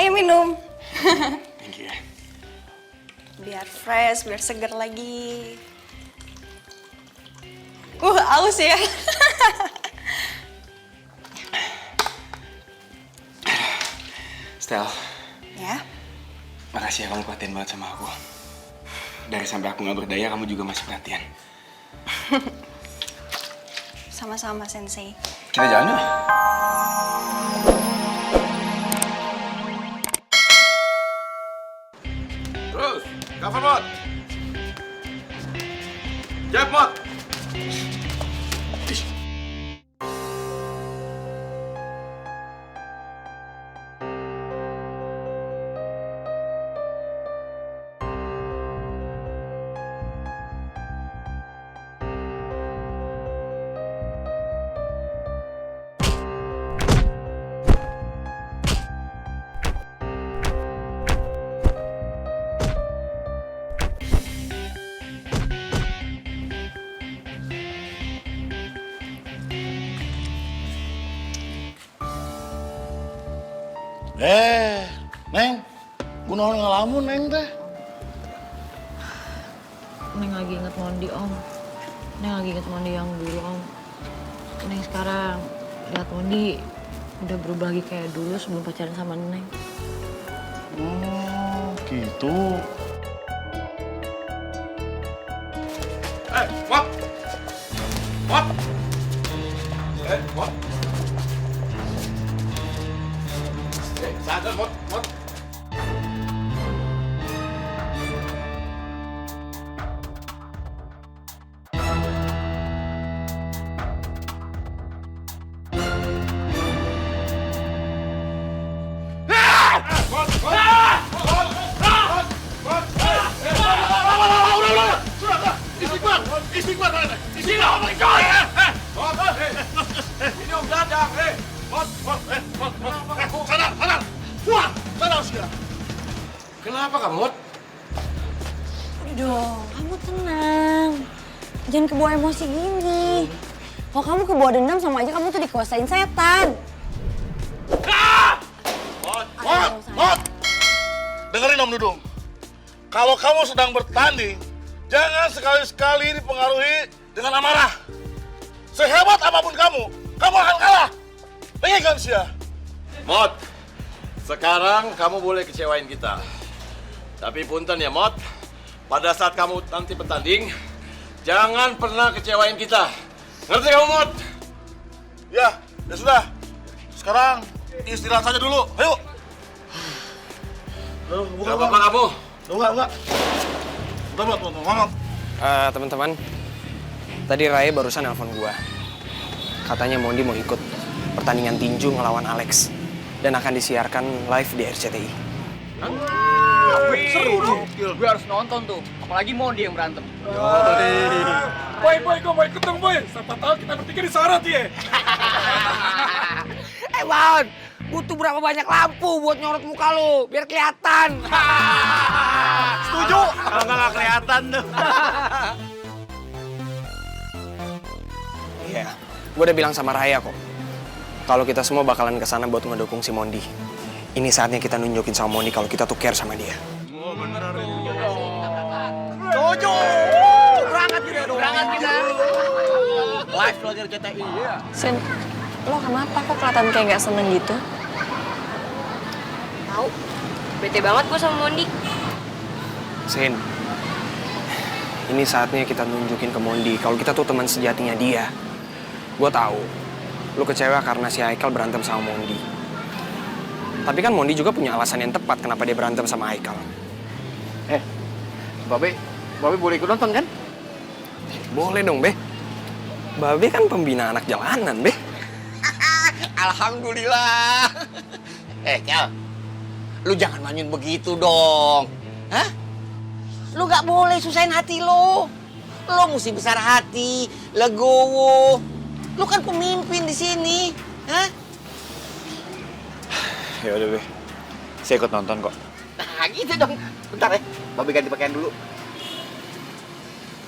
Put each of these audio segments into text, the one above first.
Ayo minum. Thank you ya. Biar fresh, biar seger lagi. Aus ya. Stel, Ya. makasih ya kamu perhatian banget sama aku. Dari sampai aku nggak berdaya, kamu juga masih perhatian. Sama-sama, Sensei. Kita jalan yuk. Terus, cover mod. Jab mod. Neng, kunaon ngalamun Neng teh? Neng lagi inget Mondi, Om. Neng lagi inget Mondi yang dulu, Om. Neng sekarang lihat Mondi udah berubah lagi kayak dulu sebelum pacaran sama Neng. Oh, gitu. Mod. Mod. Mod. Sadar, mod. Mod. Ini Om Dadang, Sadar. Wah, sadar sih ya. Kenapa kamu, Mod? Udah dong, kamu tenang. Jangan kebawa emosi gini. Kalau kamu kebawa dendam sama aja kamu tuh dikuasain setan. Mod. Dengerin Om Dudung. Kalau kamu sedang bertanding, jangan sekali-sekali dipengaruhi dengan amarah. Sehebat apapun kamu akan kalah. Pengen sih ya? Mod, sekarang kamu boleh kecewain kita. Tapi punten ya, Mod. Pada saat kamu nanti bertanding, jangan pernah kecewain kita. Ngerti kamu, Mod? Ya sudah. Sekarang istirahat saja dulu. Ayo. Gak apa-apa kamu. Enggak. Udah, Mod, ngomong. Teman-teman, tadi Raya barusan nelpon gua. Katanya Mondi mau ikut pertandingan tinju ngelawan Alex dan akan disiarkan live di RCTI. Seru dong. Gue harus nonton tuh, apalagi Mondi yang berantem. Boy, gue mau ikut dong, Boy. Siapa tahu kita bertiga disorot ya. Bang, butuh berapa banyak lampu buat nyorot muka lu, biar kelihatan. Setuju? Kalau nggak kelihatan tuh. Iya, gua udah bilang sama Raya kok. Kalau kita semua bakalan kesana buat ngedukung si Mondi. Ini saatnya kita nunjukin sama Mondi kalau kita tuh care sama dia. Oh, bener. Jojo, berangkat kita. Live lo dari RCTI. Sen, lo kenapa kok kelihatan kayak gak seneng gitu? Tahu, bete banget gue sama Mondi. Sin, ini saatnya kita nunjukin ke Mondi kalau kita tuh teman sejatinya dia. Gua tahu, lu kecewa karena si Haikal berantem sama Mondi. Tapi kan Mondi juga punya alasan yang tepat kenapa dia berantem sama Haikal. Babe boleh ikut nonton kan? Boleh dong, Be. Babe kan pembina anak jalanan, Be. Alhamdulillah. Kel, lu jangan manyun begitu dong. Hah? Lu gak boleh susahin hati lo. Lo mesti besar hati, legowo. Lu kan pemimpin di sini. Hah? Ya udah, Be. Saya ikut nonton kok. Nah, gitu dong. Bentar ya, Babe ganti pakaian dulu.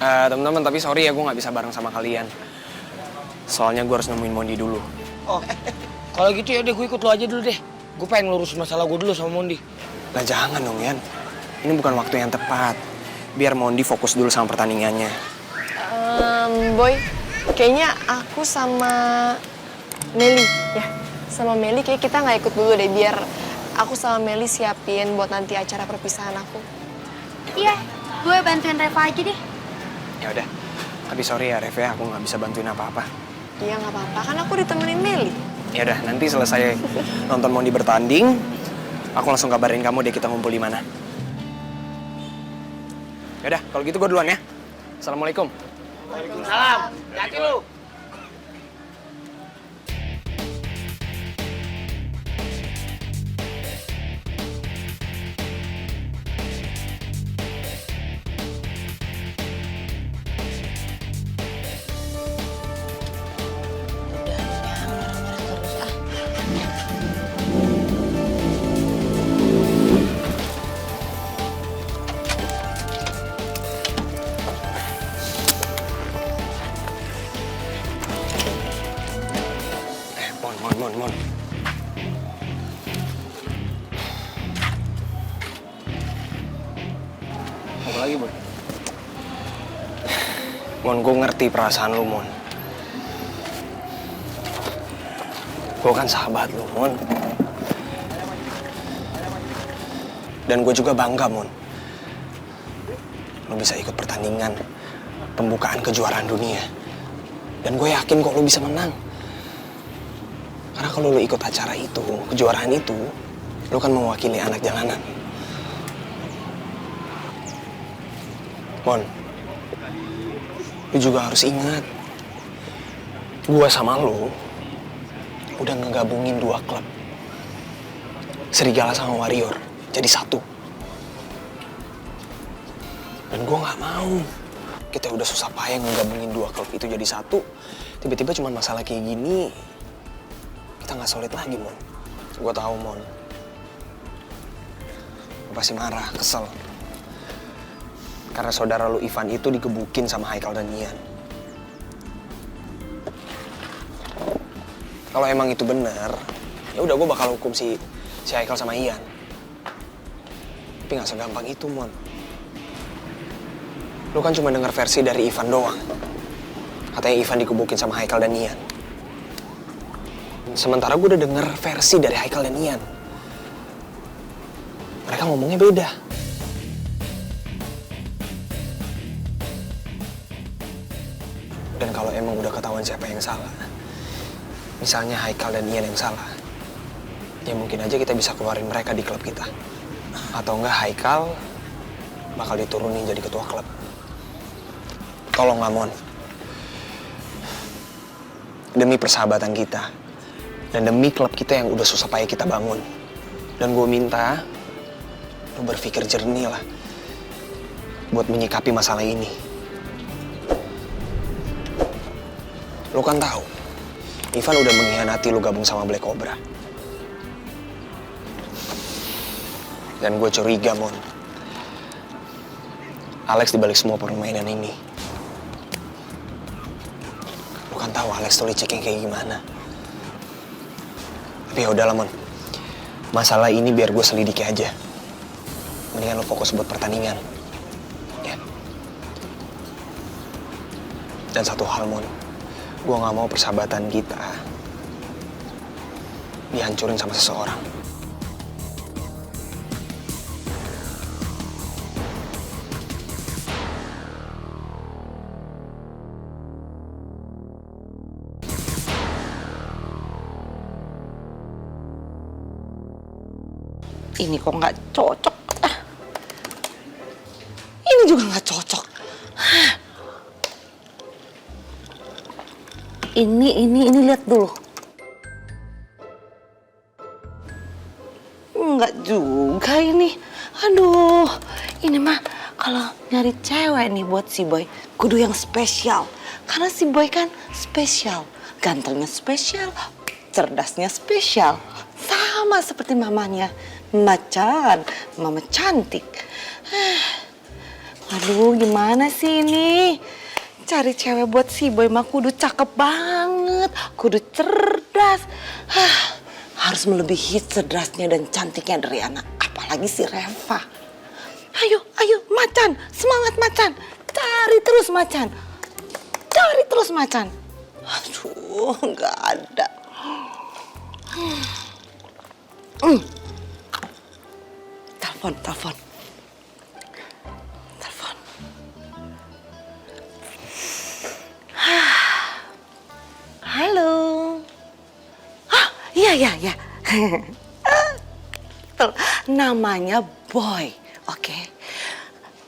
Teman-teman, tapi sorry ya gue nggak bisa bareng sama kalian. Soalnya gue harus nemuin Mondi dulu. Oh, kalau gitu ya udah gue ikut lo aja dulu deh. Gue pengen ngurus masalah gue dulu sama Mondi. Lah jangan dong, Yan. Ini bukan waktu yang tepat. Biar Mondi fokus dulu sama pertandingannya. Boy, kayaknya aku sama Meli ya. Sama Meli kayak kita nggak ikut dulu deh, biar aku sama Meli siapin buat nanti acara perpisahan aku. Iya, gue bantuin Reva aja deh. Ya udah. Tapi sorry ya, Rev, ya, aku nggak bisa bantuin apa-apa. Iya nggak apa-apa, kan aku ditemenin Meli. Ya udah, nanti selesai nonton Mondi bertanding, aku langsung kabarin kamu deh kita ngumpul di mana. Ya udah, kalau gitu gue duluan ya. Assalamualaikum. Waalaikumsalam. Hati lu. Mon. Apa lagi, Boy? Mon, gue ngerti perasaan lu, Mon. Gue kan sahabat lu, Mon. Dan gue juga bangga, Mon. Lu bisa ikut pertandingan pembukaan kejuaraan dunia. Dan gue yakin kok lu bisa menang. Karena kalau lu ikut acara itu, kejuaraan itu, lu kan mewakili anak jalanan. Mon, lu juga harus ingat, gua sama lu udah ngegabungin 2 klub. Serigala sama Warrior, jadi satu. Dan gua nggak mau kita udah susah payah ngegabungin 2 klub itu jadi satu, tiba-tiba cuma masalah kayak gini, kita nggak solid lagi, Mon. Gue tahu, Mon. Lu pasti marah, kesel. Karena saudara lu Ivan itu digebukin sama Haikal dan Ian. Kalau emang itu benar, ya udah gue bakal hukum si Haikal sama Ian. Tapi nggak segampang itu, Mon. Lu kan cuma dengar versi dari Ivan doang. Katanya Ivan digebukin sama Haikal dan Ian. Sementara gue udah denger versi dari Haikal dan Ian. Mereka ngomongnya beda. Dan kalau emang udah ketahuan siapa yang salah, misalnya Haikal dan Ian yang salah, ya mungkin aja kita bisa keluarin mereka di klub kita. Atau enggak Haikal bakal diturunin jadi ketua klub. Tolong lah, Mon. Demi persahabatan kita. Dan demi klub kita yang udah susah payah kita bangun. Dan gue minta lu berpikir jernih lah buat menyikapi masalah ini. Lu kan tahu, Ivan udah mengkhianati lu gabung sama Black Cobra. Dan gue curiga, Mon. Alex dibalik semua permainan ini. Lu kan tahu Alex tuh liciknya kayak gimana. Tapi ya udahlah, Mon. Masalah ini biar gue selidiki aja. Mendingan lo fokus buat pertandingan. Ya. Dan satu hal, Mon. Gue gak mau persahabatan kita dihancurin sama seseorang. Ini kok nggak cocok. Ini juga nggak cocok. Ini lihat dulu. Nggak juga ini. Aduh, ini mah kalau nyari cewek nih buat si Boy, kudu yang spesial. Karena si Boy kan spesial. Gantengnya spesial, cerdasnya spesial. Sama seperti mamanya. Macan, mama cantik. Aduh, gimana sih ini? Cari cewek buat si Boy mah kudu cakep banget, kudu cerdas. harus melebihi cerdasnya dan cantiknya Adriana. Apalagi si Reva. Ayo, ayo, Macan. Semangat, Macan. Cari terus, Macan. Cari terus, Macan. Aduh, nggak ada. Telepon, telepon. Telepon. Halo. Ah, iya, iya, iya. Namanya Boy, oke.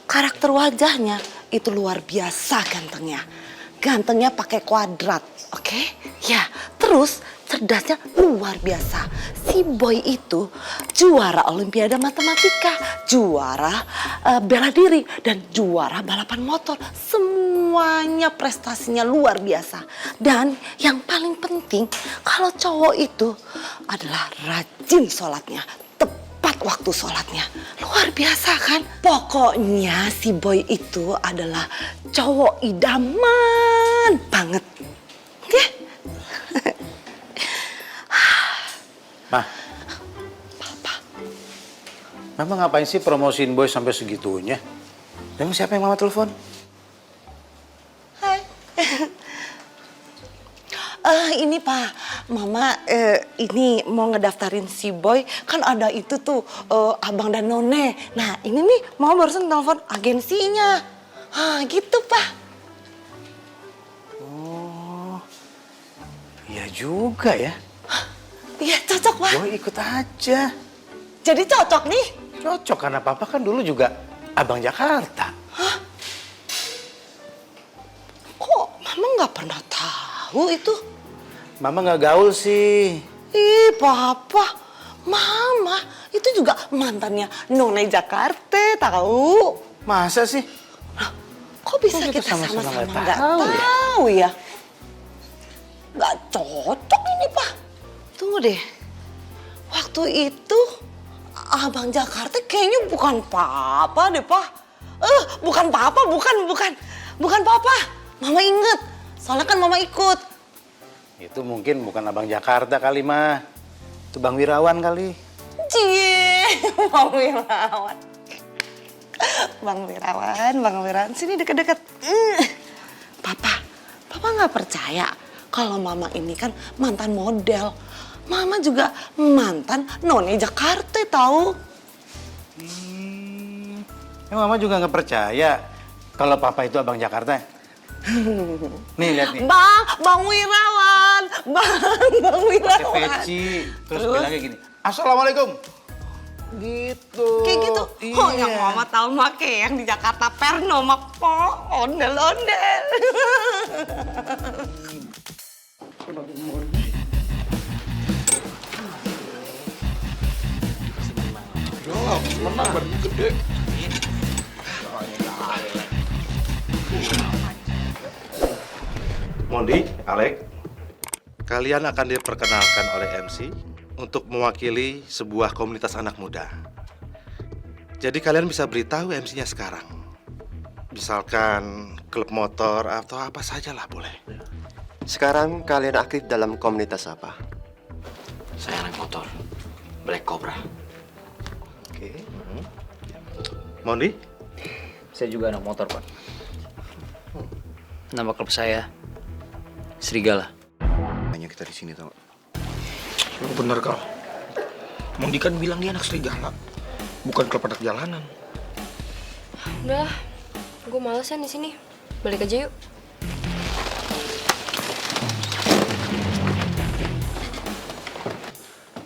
Karakter wajahnya itu luar biasa gantengnya. Gantengnya pakai kuadrat, oke? Ya, terus cerdasnya luar biasa. Si Boy itu juara Olimpiade Matematika, juara bela diri, dan juara balapan motor. Semuanya prestasinya luar biasa. Dan yang paling penting, kalau cowok itu adalah rajin sholatnya. Tepat waktu sholatnya. Luar biasa kan? Pokoknya si Boy itu adalah cowok idaman banget. Oke? Mah, Mama ngapain sih promosiin Boy sampai segitunya? Emang siapa yang Mama telepon? Hai. Ini Pak, Mama ini mau ngedaftarin si Boy. Kan ada itu tuh Abang dan None. Nah ini nih Mama barusan telepon agensinya. Gitu Pak. Oh, iya juga ya. Iya cocok Pak. Boy ikut aja. Jadi cocok nih. Cocok karena Papa kan dulu juga Abang Jakarta. Hah? Kok Mama nggak pernah tahu itu? Mama nggak gaul sih. Ih Papa, Mama itu juga mantannya None Jakarta tahu. Masa sih? Kok bisa Kok kita sama-sama sama-sama nggak nggak tahu ya? tahu ya? Nggak cocok ini Pak. Tunggu deh, waktu itu Abang Jakarta kayaknya bukan Papa deh Pak. Bukan Papa, bukan Papa. Mama inget, soalnya kan Mama ikut. Itu mungkin bukan Abang Jakarta kali, Mah. Itu Bang Wirawan kali. Cie, Bang Wirawan. Bang Wirawan, sini deket-deket. Papa nggak percaya kalau Mama ini kan mantan model. Mama juga mantan None Jakarta tahu. Mama juga nggak percaya kalau Papa itu Abang Jakarta. Nih lihat nih. Bang Wirawan. Pakai peci, terus bilangnya gini. Assalamualaikum. Gitu. Kayak gitu. Iya. Oh, yang Mama tahu make yang di Jakarta Perno mak ondel-ondel. Menang baru gede. Mondi, Alek, kalian akan diperkenalkan oleh MC untuk mewakili sebuah komunitas anak muda. Jadi kalian bisa beritahu MC-nya sekarang. Misalkan klub motor atau apa saja lah boleh. Sekarang kalian aktif dalam komunitas apa? Saya anak motor, Black Cobra. Oke. Mondi? Saya juga anak motor, Pak. Nama klub saya Serigala. Hanya kita di sini tau. Lu bener Kal. Mondi kan bilang dia anak serigala, bukan klub anak jalanan. Udah, gue malesan di sini. Balik aja yuk.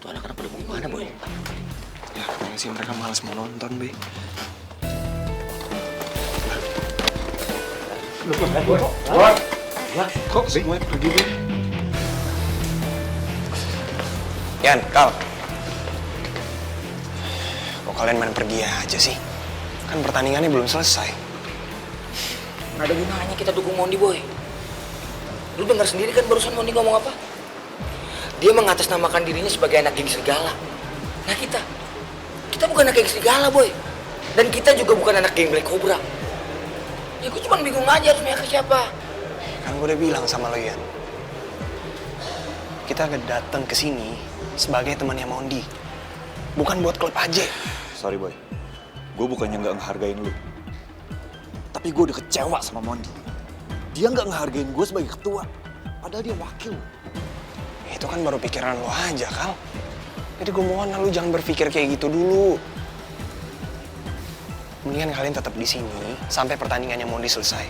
Tuh anak-anak pada mau kemana, Boy? Ya, kayaknya sih mereka malas mau nonton, Be. Kok semuanya pergi, Be? Yan, Kal. Kok kalian main pergi aja sih? Kan pertandingannya belum selesai. Nggak ada gunanya kita dukung Mondi, Boy. Lu dengar sendiri kan barusan Mondi ngomong apa? Dia mengatasnamakan dirinya sebagai anak geng serigala. Nah kita bukan anak geng serigala, Boy. Dan kita juga bukan anak geng Black Cobra. Ya gue cuma bingung aja harus ke siapa. Kan gue udah bilang sama lo, Yan. Kita datang ke sini sebagai temannya Mondi. Bukan buat klub aja. Sorry boy, gue bukannya nggak ngehargain lu. Tapi gue udah kecewa sama Mondi. Dia nggak ngehargain gue sebagai ketua, padahal dia wakil. Itu kan baru pikiran lo aja, Kal. Jadi gue mohon lu jangan berpikir kayak gitu dulu. Mendingan kalian tetap di sini sampai pertandingannya Mondi selesai.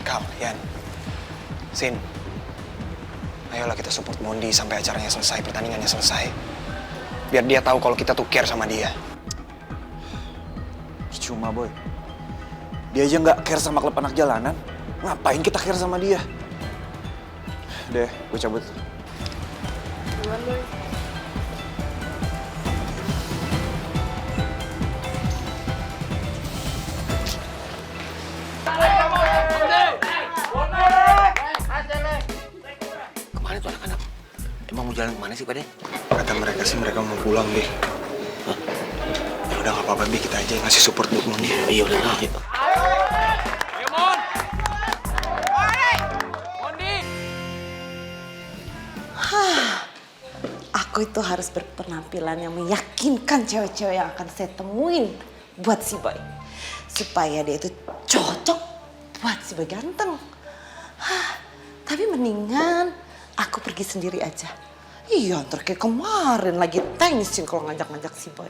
Kal, Yan, Sin, ayolah kita support Mondi sampai acaranya selesai, pertandingannya selesai. Biar dia tahu kalau kita tuh care sama dia. Cuma boy, dia aja nggak care sama klub anak jalanan. Ngapain kita care sama dia? Deh, gue cabut. Duluan, Boy. Kemana tuh anak-anak? Emang mau jalan kemana sih, Pak De? Kata mereka sih mereka mau pulang, Bi. Ya udah nggak apa-apa, Bi. Kita aja yang ngasih support buat Mondi. Iya udah gitu. Aku itu harus berpenampilan yang meyakinkan cewek-cewek yang akan saya temuin buat si Boy. Supaya dia itu cocok buat si Boy ganteng. Tapi mendingan aku pergi sendiri aja. Iya, ntar kayak kemarin lagi tensin kalau ngajak-ngajak si Boy.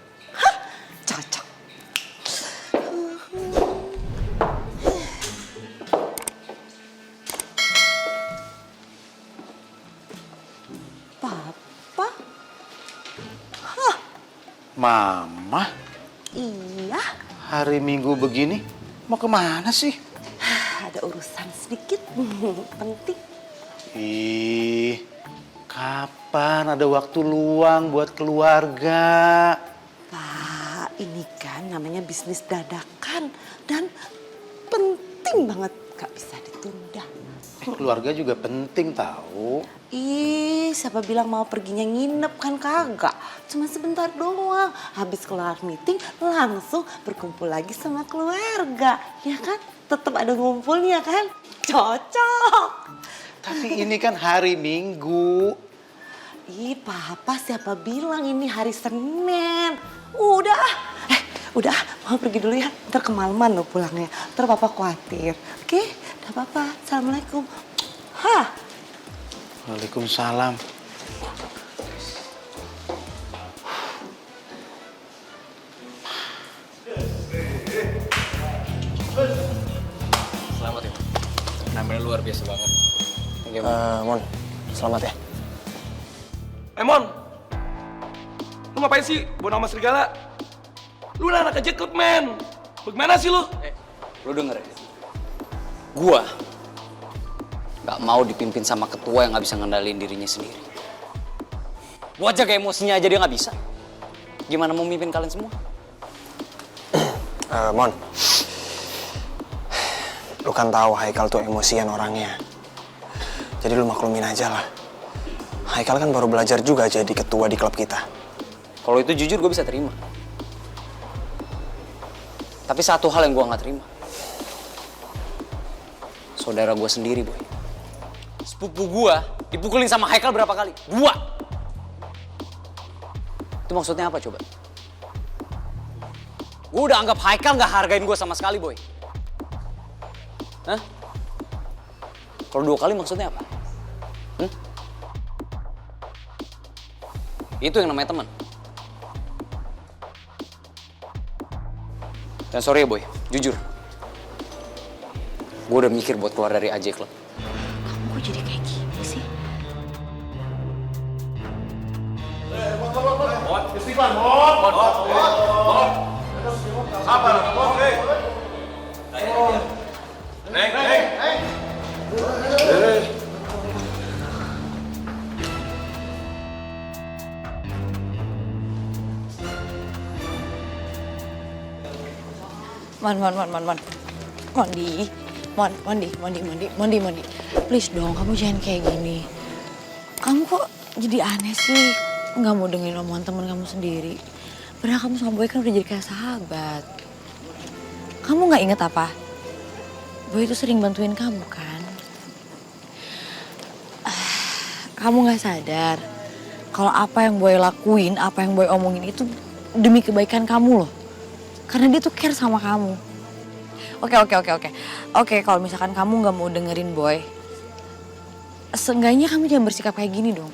Cocok. Papa? Mama, Iya, hari Minggu begini mau kemana sih? ada urusan sedikit penting. Ih, kapan ada waktu luang buat keluarga? Pak, ini kan namanya bisnis dadakan dan penting banget, gak bisa ditunda. Keluarga juga penting tahu. Ih, siapa bilang mau perginya nginep kan kagak. Cuma sebentar doang. Habis kelar meeting langsung berkumpul lagi sama keluarga. Ya kan? Tetap ada ngumpulnya kan? Cocok. Tapi ini kan hari Minggu. Ih, Papa siapa bilang ini hari Senin? Udah, mau pergi dulu ya. Ntar kemalaman lo pulangnya. Ntar Papa khawatir. Oke? Udah Papa. Assalamualaikum. Waalaikumsalam. Selamat ya. Namanya luar biasa banget. Mon, selamat ya. Mon, lu ngapain sih bawa nama serigala? Lu lah anak aja klub, men. Bagaimana sih lu? Lu denger ya? Gua gak mau dipimpin sama ketua yang gak bisa ngendaliin dirinya sendiri. Gua aja kayak emosinya aja dia gak bisa. Gimana mau mimpin kalian semua? Mon, lu kan tahu Haikal tuh emosian orangnya. Jadi lu maklumin aja lah. Haikal kan baru belajar juga jadi ketua di klub kita. Kalau itu jujur gue bisa terima. Tapi satu hal yang gue gak terima. Saudara gue sendiri, Boy. Sepupu gue dipukulin sama Haikal berapa kali? 2. Itu maksudnya apa coba? Gue udah anggap Haikal gak hargain gue sama sekali, Boy. Hah? Kalau 2 kali maksudnya apa? Itu yang namanya teman. Dan sorry ya Boy, jujur. Gue udah mikir buat keluar dari AJ Club. Kamu kok jadi kayak gini sih? Istighfar, Mot. Sabar, Mot. Neng. Mondi. Please dong, kamu jangan kayak gini. Kamu kok jadi aneh sih? Nggak mau dengerin omongan temen kamu sendiri. Padahal kamu sama Boy kan udah jadi kayak sahabat. Kamu nggak inget apa? Boy itu sering bantuin kamu kan? kamu nggak sadar kalau apa yang Boy lakuin, apa yang Boy omongin itu demi kebaikan kamu loh. Karena dia tuh care sama kamu. Oke. Oke, kalau misalkan kamu nggak mau dengerin Boy, seenggaknya kamu jangan bersikap kayak gini dong.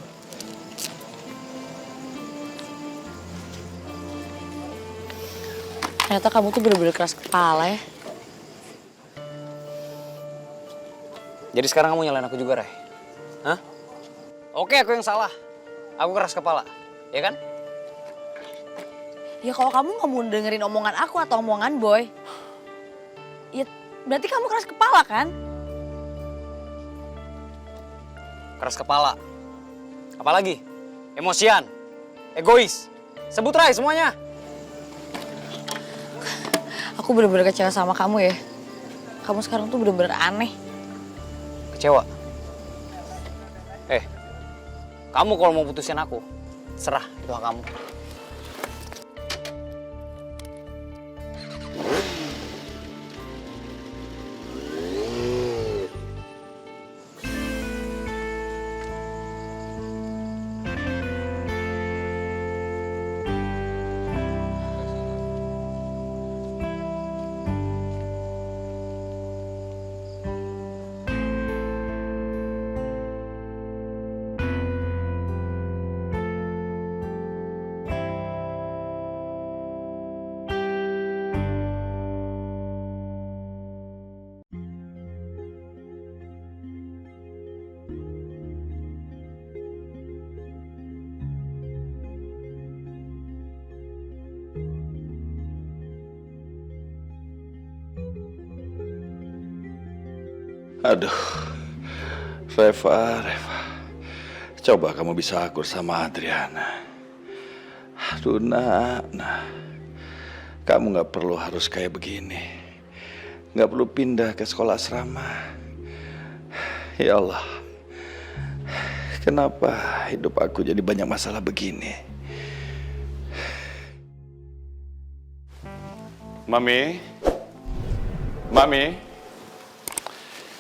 Ternyata kamu tuh bener-bener keras kepala ya. Jadi sekarang kamu nyalain aku juga, Ray? Hah? Oke, aku yang salah. Aku keras kepala, ya kan? Ya kalau kamu nggak mau dengerin omongan aku atau omongan Boy, ya berarti kamu keras kepala kan? Keras kepala. Apalagi? Emosian. Egois. Sebut, Ray, semuanya. Aku bener-bener kecewa sama kamu ya. Kamu sekarang tuh bener-bener aneh. Kecewa? Kamu kalau mau putusin aku, serah, itu hak kamu. Aduh, Reva. Coba kamu bisa akur sama Adriana. Aduh, nak. Kamu gak perlu harus kayak begini. Gak perlu pindah ke sekolah asrama. Ya Allah, kenapa hidup aku jadi banyak masalah begini? Mami?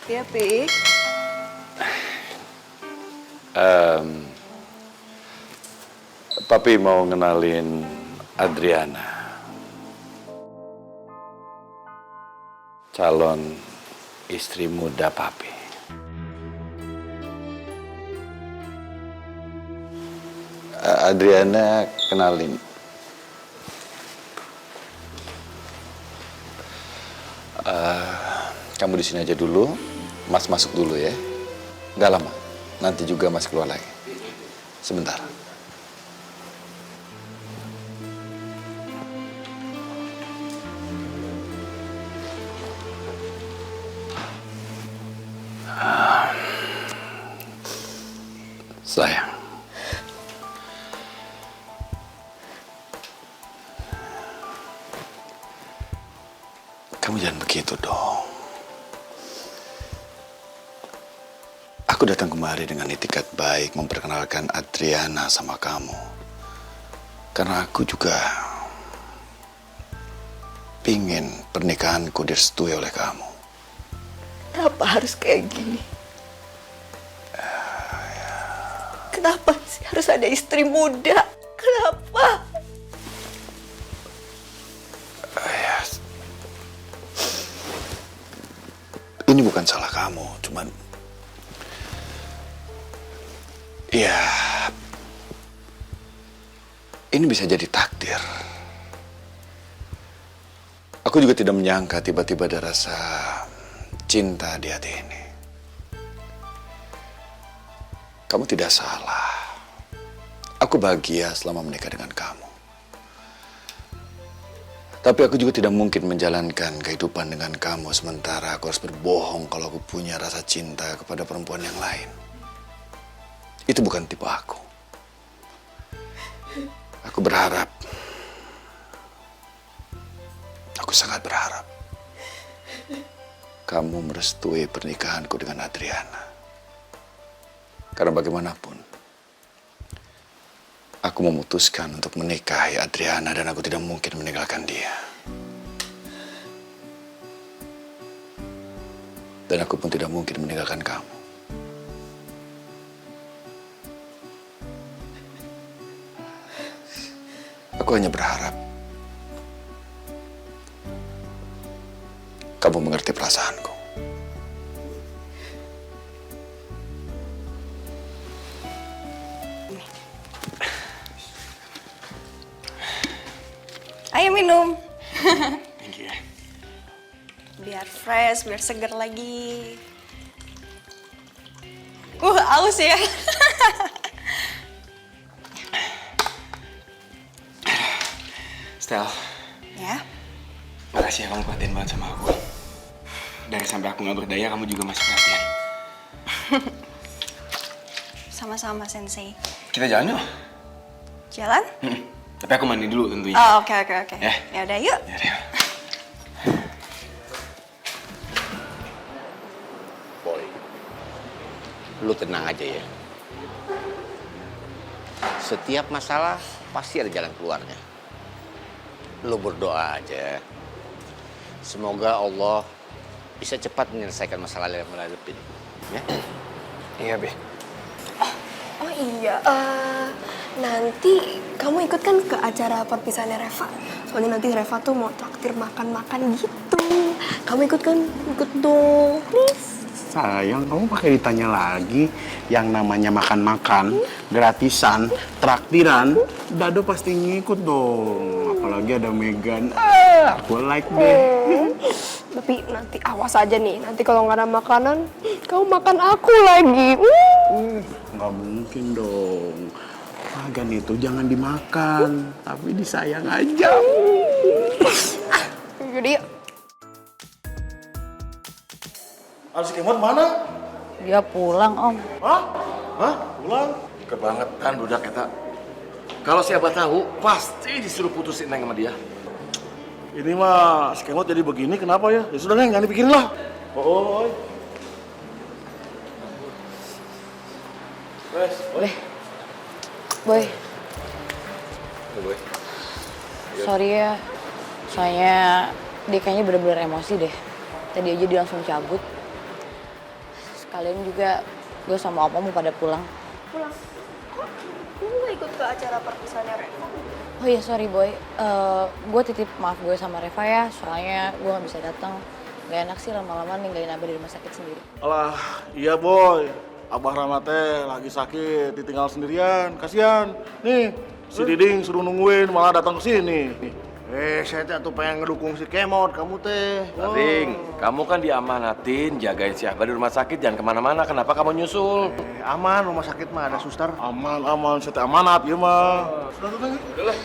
Iya, Pi. Papi mau ngenalin Adriana, calon istri muda Papi. Adriana, kenalin. Kamu di sini aja dulu, Mas masuk dulu ya. Nggak lama, nanti juga Mas keluar lagi. Sebentar. Sayang. Kamu jangan begitu dong. Aku datang kemari dengan itikat baik memperkenalkan Adriana sama kamu. Karena aku juga pingin pernikahanku direstui oleh kamu. Kenapa harus kayak gini? Kenapa sih harus ada istri muda? Kenapa? Ini bukan salah kamu, cuman ya ini bisa jadi takdir. Aku juga tidak menyangka tiba-tiba ada rasa cinta di hati ini. Kamu tidak salah. Aku bahagia selama menikah dengan kamu. Tapi aku juga tidak mungkin menjalankan kehidupan dengan kamu sementara aku harus berbohong kalau aku punya rasa cinta kepada perempuan yang lain. Itu bukan tipe aku. Aku berharap, aku sangat berharap kamu merestui pernikahanku dengan Adriana. Karena bagaimanapun, aku memutuskan untuk menikahi Adriana dan aku tidak mungkin meninggalkan dia. Dan aku pun tidak mungkin meninggalkan kamu. Aku hanya berharap kamu mengerti perasaanku. Ayo minum. Thank you ya. Biar fresh, biar seger lagi. Aus ya. Stel, Ya. makasih ya kamu perhatian banget sama aku. Dari sampai aku nggak berdaya, kamu juga masih perhatian. Sama-sama, Sensei. Kita jalan yuk. Jalan? Tapi aku mandi dulu tentunya. Oh, oke. Ya. Ya udah, yuk. Boy, lu tenang aja ya. Setiap masalah pasti ada jalan keluarnya. Lu berdoa aja. Semoga Allah bisa cepat menyelesaikan masalah yang menghadapin. Ya? Iya, Be. Oh iya, nanti kamu ikut kan ke acara perpisahannya Reva. Soalnya nanti Reva tuh mau traktir makan-makan gitu. Kamu ikut kan? Ikut dong, please. Sayang, kamu pakai ditanya lagi. Yang namanya makan-makan, gratisan, traktiran, Dado pasti ngikut dong. Apalagi ada Megan. Aku like deh. Tapi nanti awas aja nih, nanti kalau nggak ada makanan, kamu makan aku lagi. Nggak mungkin dong. Magan itu jangan dimakan, tapi disayang aja. Jadi Ada si Kemot mana? Dia pulang, Om. Hah? Pulang? Kebangetan budak eta. Kalau siapa tahu, pasti disuruh putusin Neng sama dia. Ini mah si Kemot jadi begini kenapa ya? Ya sudah Neng, jangan dipikirin lah. Oh. Boy, Boy. sorry ya. Soalnya dia kayaknya bener-bener emosi deh. Tadi aja dia langsung cabut. Sekalian juga gue sama Opa mau pada pulang. pulang. Kok lu nggak ikut ke acara perpisahannya Reva? Oh iya, sorry Boy. Gue titip maaf gue sama Reva ya. Soalnya gue gak bisa datang. Gak enak sih lama-lama ninggalin Abah di rumah sakit sendiri. Alah, iya boy. Abah Rama teh lagi sakit, ditinggal sendirian. Kasihan. Nih, si Diding suruh nungguin malah datang ke sini. Saya tuh pengen ngedukung si Kemot, kamu teh. Ring, kamu kan diamanatin jagain si Abah di rumah sakit, jangan kemana-mana. Kenapa kamu nyusul? Aman, rumah sakit mah ada suster. Aman, saya teh amanat, ya mah. Udah lah.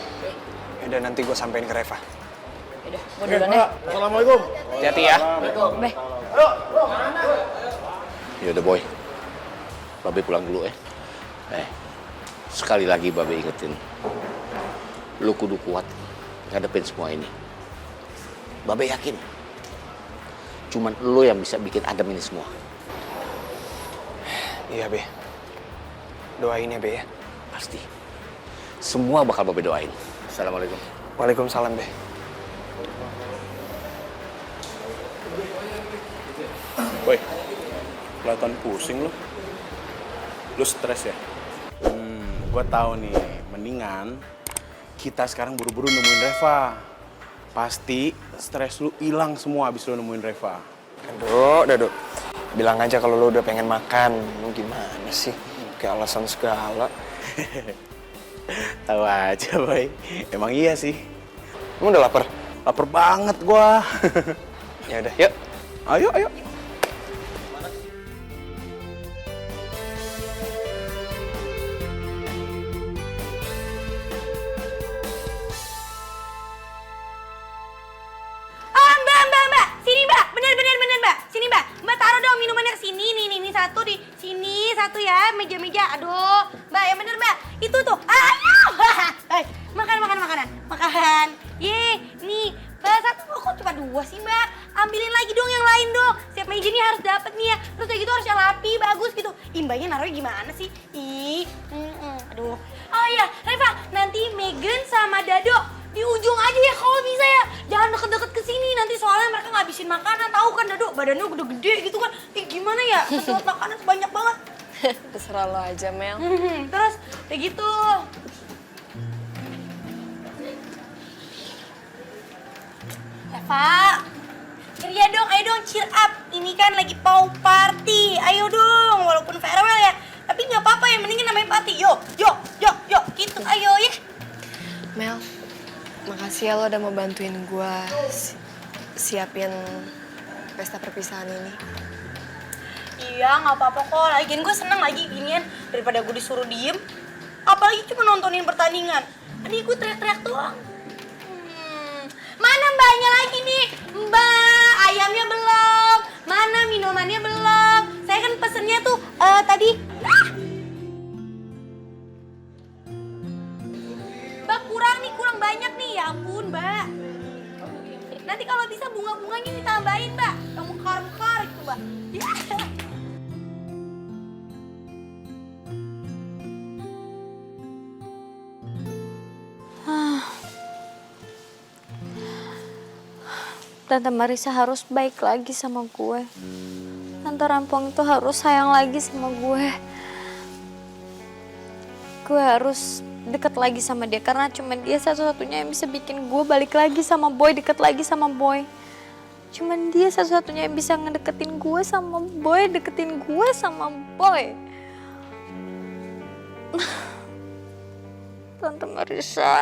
Udah, nanti gue sampein ke Reva. Yaudah, gue duluan ya. Assalamualaikum. Hati-hati ya. Beh. Yaudah boy, Babe pulang dulu ya. Sekali lagi Babe ingetin, lu kudu kuat ngadepin semua ini. Babe yakin, cuman lu yang bisa bikin adem ini semua. Iya, Be. Doain ya, Be ya. Pasti. Semua bakal Babe doain. Assalamualaikum. Waalaikumsalam, Be. Boy, kelihatan pusing lu. Lu stres ya? Gua tahu nih, mendingan kita sekarang buru-buru nemuin Reva. Pasti stres lu hilang semua abis lu nemuin Reva. Dado. Bilang aja kalau lu udah pengen makan. Lu gimana sih? Kayak alasan segala. Tahu aja, Boy. Emang iya sih. Emang udah lapar? Lapar banget gua. Ya udah, yuk. Ayo. Mbak. Sini, Mbak. Bener, Mbak. Sini, Mbak. Mbak taruh dong minumannya ke sini. Nih, satu di sini, satu ya. Meja-meja. Aduh. Mbak, yang bener, Mbak. Itu tuh. Ayo. Makan. Nih. Mbak, satu. Kok cuma dua sih, Mbak? Ambilin lagi dong yang lain dong. Setiap meja nih harus dapet nih ya. Terus kayak gitu harusnya rapi, bagus gitu. Mbaknya naruhnya gimana sih? Aduh. Oh iya, Reva. Nanti Megan sama Dado di ujung aja ya kalau bisa ya. Jangan deket-deket ke sini nanti soalnya mereka ngabisin makanan. Tahu kan Dado, badannya udah gede gitu kan. Gimana ya? Kesedot makanan banyak banget. Terserah lo aja, Mel. Terus kayak gitu. Pak, kerja dong, ayo dong cheer up. Ini kan lagi mau party, ayo dong. Walaupun farewell ya, tapi nggak apa-apa yang penting namanya party. Yuk, gitu ayo ya. Mel, makasih ya lo udah mau bantuin gue siapin pesta perpisahan ini. Iya, nggak apa-apa kok. Lagian gue seneng lagi ginian daripada gue disuruh diem. Apalagi cuma nontonin pertandingan. Tadi gue teriak-teriak doang. Mana mbaknya lagi nih? Mbak, ayamnya belum. Mana minumannya belum? Saya kan pesennya tuh tadi. Mbak kurang banyak nih. Ya ampun, Mbak. Nanti kalau bisa bunga-bunganya ditambahin, Mbak. Kamu kar gitu, Mbak. Ya. Tante Marisa harus baik lagi sama gue. Tante Rampong itu harus sayang lagi sama gue. Gue harus deket lagi sama dia karena cuma dia satu-satunya yang bisa bikin gue balik lagi sama Boy, deket lagi sama Boy. Cuman dia satu-satunya yang bisa ngedeketin gue sama Boy, deketin gue sama Boy. Tante Marisa,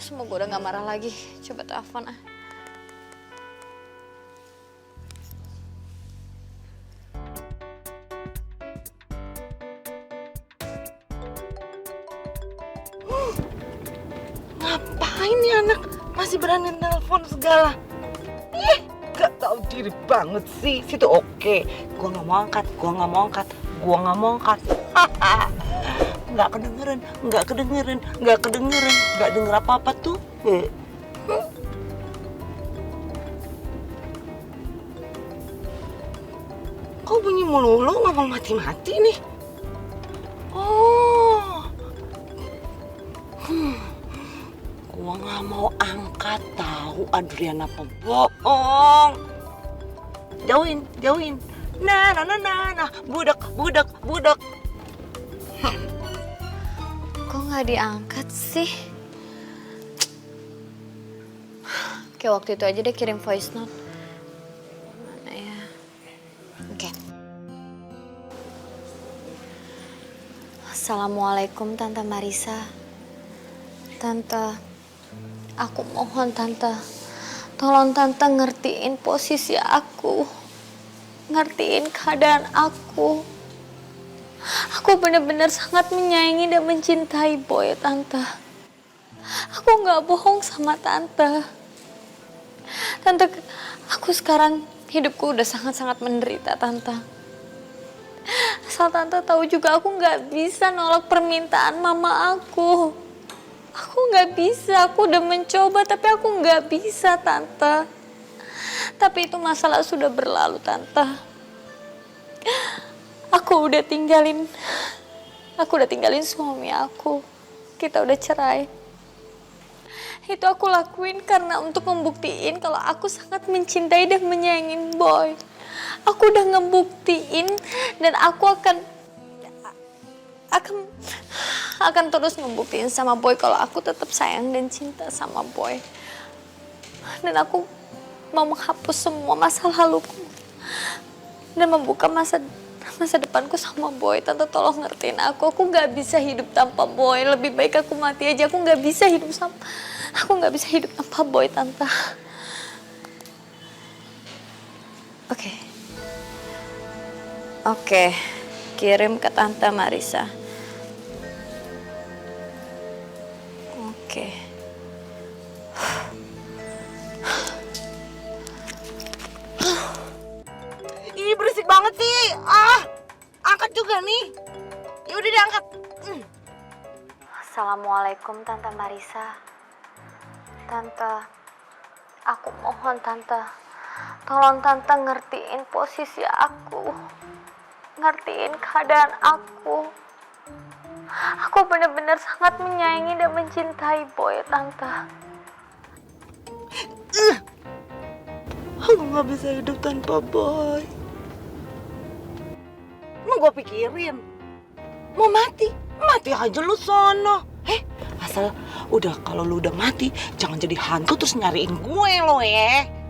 semoga udah gak marah lagi. Coba telepon ah. Ngapain nih anak masih berani nelpon segala? Ih, gak tahu diri banget sih. Situ oke. Gua nggak mau angkat. Nggak kedengeran. Nggak denger apa-apa tuh. Kok bunyi melulu, ngomong mati-mati nih? Oh. Gua nggak mau angkat, tahu Adriana pembohong. Jauhin. Nah, budak. Kok nggak diangkat sih? Kayak waktu itu aja deh kirim voice note. Mana ya? Oke. Assalamualaikum Tante Marisa. Tante, aku mohon Tante, tolong Tante ngertiin posisi aku, ngertiin keadaan aku. Aku benar-benar sangat menyayangi dan mencintai Boy, Tante. Aku nggak bohong sama Tante. Tante, aku sekarang hidupku udah sangat-sangat menderita, Tante. Asal Tante tahu juga aku nggak bisa nolak permintaan mama aku. Aku nggak bisa, aku udah mencoba tapi aku nggak bisa, Tante. Tapi itu masalah sudah berlalu, Tante. Aku udah tinggalin suami aku. Kita udah cerai. Itu aku lakuin karena untuk membuktiin kalau aku sangat mencintai dan menyayangi Boy. Aku udah ngebuktiin dan aku akan terus ngebuktiin sama Boy kalau aku tetap sayang dan cinta sama Boy. Dan aku mau menghapus semua masa laluku dan membuka masa depanku sama Boy. Tante tolong ngertiin aku nggak bisa hidup tanpa Boy. Lebih baik aku mati aja. Aku nggak bisa hidup tanpa Boy, Tante. Oke, kirim ke Tante Marisa. Oke. Ih, berisik banget sih. Angkat juga nih. Ya udah diangkat. Assalamualaikum Tante Marisa. Tante, aku mohon Tante, tolong Tante ngertiin posisi aku, ngertiin keadaan aku. Aku benar-benar sangat menyayangi dan mencintai Boy, Tante. Aku nggak bisa hidup tanpa Boy. Mau gue pikirin, mau mati aja lu sono. Asal udah kalau lu udah mati, jangan jadi hantu terus nyariin gue lo ya.